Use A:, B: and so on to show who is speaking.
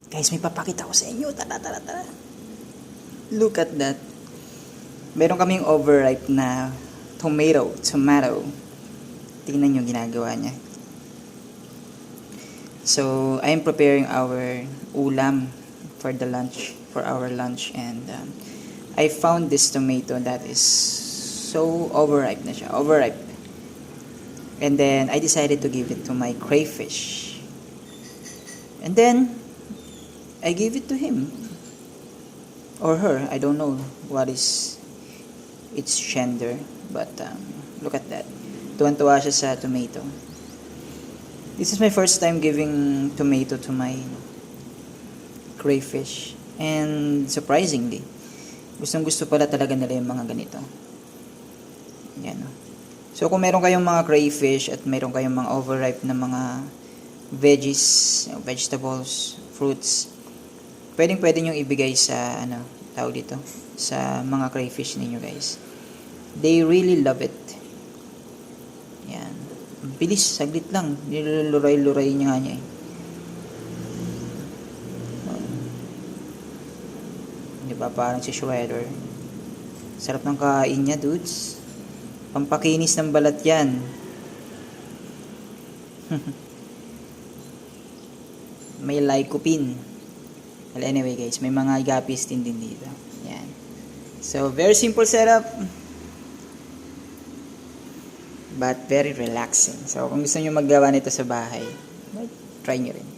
A: Guys, may papakita ko sa inyo. Tara, tara, tara. Look at that. Meron kaming overripe na tomato. Tingnan nyo ginagawa niya. So, I am preparing our ulam for our lunch. And I found this tomato that is so overripe na siya. Overripe. And then, I decided to give it to my crayfish. And then, I gave it to him. Or her. I don't know what is its gender. But, look at that. Tuwan-tuwa siya sa tomato. This is my first time giving tomato to my crayfish. And, surprisingly, gustong-gusto pala talaga nila yung mga ganito. Yan. So, kung meron kayong mga crayfish at meron kayong mga overripe na mga veggies, vegetables, fruits, pwede nyo ibigay sa, tawag dito, sa mga crayfish ninyo, guys. They really love it. Yan. Bilis, saglit lang. Niluray-luray niya nga niya eh. Diba, parang si Shredder. Sarap ng kain niya, dudes. Pampakinis ng balat yan. May lycopene. Well, anyway guys, may mga gapis din dito. Yan. So, very simple setup. But very relaxing. So, kung gusto nyo maggawa nito sa bahay, try nyo rin.